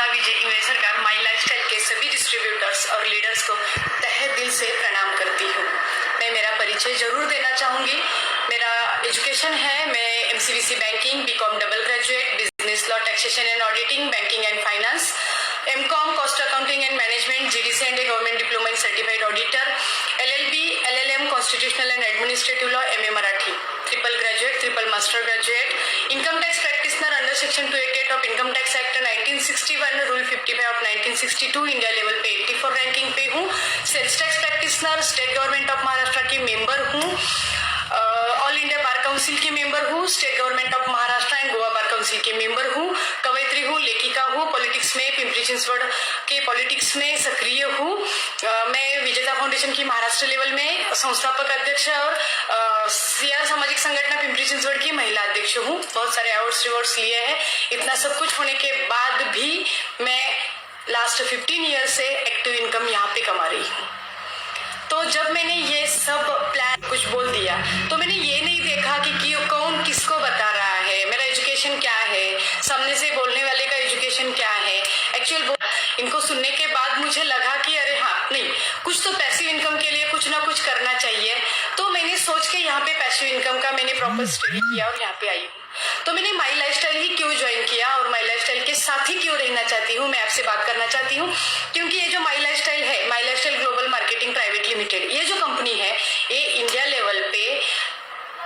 तथा विजय इंग्लिश सरकार माई लाइफस्टाइल के सभी डिस्ट्रीब्यूटर्स और लीडर्स को तहे दिल से प्रणाम करती हूँ। मैं मेरा परिचय जरूर देना चाहूँगी। मेरा एजुकेशन है, मैं MCVC banking, BCom double graduate, business law, taxation and auditing, banking and finance, MCom cost accounting and management, GDC and government diploma in certified auditor, LLB, LLM constitutional and administrative law, MA Marathi, triple graduate, triple master graduate, income tax practitioner under section 288 of income tax act 1961, rule 55 of 1962, India level पे 84 ranking पे हूँ। Sales tax practitioner, state government of Maharashtra की member हूँ, all India bar council की member हूँ, state government of Maharashtra and Goa bar council के member हूँ, कवयित्री हूँ, लेखिका हूँ, पॉलिटिक्स में पिंपरी चिंचवड के पॉलिटिक्स में सक्रिय हूँ। मैं विजेता फाउंडेशन की महाराष्ट्र लेवल में संस्थापक अध्यक्ष और सीआर सामाजिक संगठन पिंपरी चिंचवड की महिला अध्यक्ष हूँ। बहुत सारे अवार्ड्स रिवॉर्ड्स लिए हैं। इतना सब कुछ होने के बाद भी मैं लास्ट 15 ईयर से एक्टिव इनकम यहाँ पे कमा रही हूँ। तो जब मैंने ये सब प्लान कुछ बोल दिया तो मैंने ये नहीं देखा कि कौन किसको बता रहा है, मेरा एजुकेशन क्या है, सामने से बोलने वाले का एजुकेशन क्या है। एक्चुअल इनको सुनने के बाद मुझे लगा कि अरे हाँ, नहीं, कुछ तो पैसिव इनकम के लिए कुछ ना कुछ करना चाहिए। तो मैंने सोच के यहाँ पे पैसिव इनकम का मैंने प्रॉपर स्टडी किया और यहाँ पे आई हूँ। तो मैंने माई लाइफस्टाइल ही क्यों ज्वाइन किया और माई लाइफस्टाइल के साथ ही क्यों रहना चाहती हूँ, मैं आपसे बात करना चाहती हूँ। क्योंकि ये जो माई लाइफस्टाइल है, my lifestyle global marketing private limited, ये जो कंपनी है ये इंडिया लेवल पे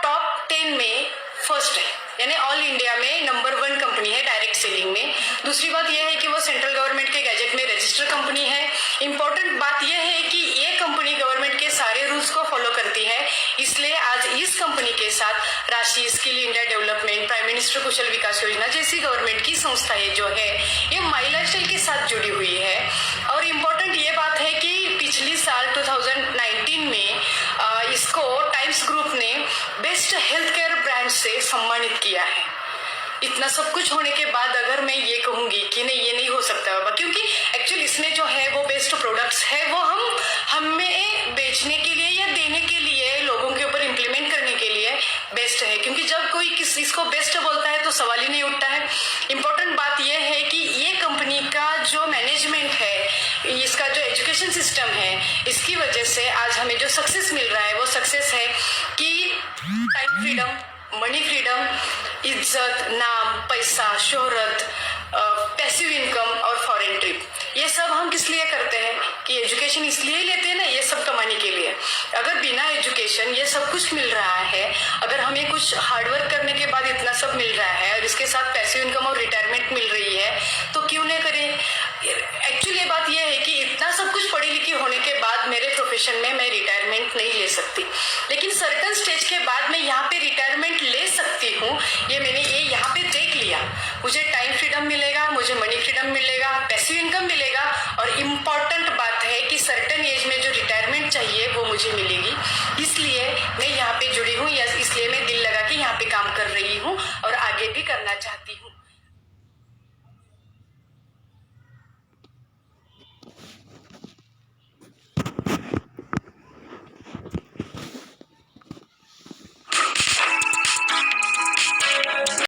टॉप 10 में फर्स्ट है, यानी ऑल इंडिया में नंबर 1 कंपनी है डायरेक्ट सेलिंग में। दूसरी बात यह है कि वो सेंट्रल गवर्नमेंट के गैजेट में रजिस्टर कंपनी है। इंपॉर्टेंट बात यह है कि ये कंपनी गवर्नमेंट के सारे रूल्स को फॉलो करती है, इसलिए आज इस कंपनी के साथ राशि skill India development, prime minister कुशल विकास योजना जैसी गवर्नमेंट की संस्थाएं जो है ये माई लाइफस्टाइल के साथ जुड़ी हुई है। और इम्पोर्टेंट ये बात है कि पिछली साल 2019 में इसको टाइम्स ग्रुप ने बेस्ट हेल्थ केयर ब्रांड से सम्मानित किया है। इतना सब कुछ होने के बाद अगर मैं ये कहूंगी कि नहीं, ये नहीं हो सकता बाबा, क्योंकि एक्चुअली इसमें जो है वो बेस्ट प्रोडक्ट्स है, वो हमें बेचने के लिए या देने के लिए, लोगों के ऊपर इम्प्लीमेंट करने के लिए बेस्ट है। क्योंकि जब कोई किसी इसको बेस्ट बोलता है तो सवाल ही नहीं उठता है। इंपॉर्टेंट बात यह है कि ये कंपनी का जो मैनेजमेंट है, इसका जो एजुकेशन सिस्टम है, इसकी वजह से आज हमें जो सक्सेस मिल रहा है वो सक्सेस है कि टाइम फ्रीडम, मनी फ्रीडम, इज्जत, नाम, पैसा, शोहरत, पैसिव इनकम और फॉरेन ट्रिप। ये सब हम किस लिए करते हैं कि एजुकेशन इसलिए लेते हैं ना, ये सब कमाने के लिए। अगर बिना एजुकेशन ये सब कुछ मिल रहा है, अगर हमें कुछ हार्डवर्क करने के बाद इतना सब मिल रहा है और इसके साथ पैसिव इनकम और रिटायरमेंट मिल रही है, तो क्यों नहीं करें। एक्चुअली बात यह है कि इतना सब कुछ पढ़ी लिखी होने के बाद मेरे प्रोफेशन में मैं रिटायरमेंट नहीं ले सकती, लेकिन सर्टन स्टेज के बाद मैं यहाँ पे रिटायरमेंट ले सकती हूँ। ये मैंने यहाँ पे देख लिया। मुझे टाइम फ्रीडम मिलेगा, मुझे मनी फ्रीडम मिलेगा, पैसिव इनकम मिलेगा, और इम्पॉर्टेंट बात है कि सर्टन एज में जो रिटायरमेंट चाहिए वो मुझे मिलेगी। इसलिए मैं यहाँ पे जुड़ी हूँ, या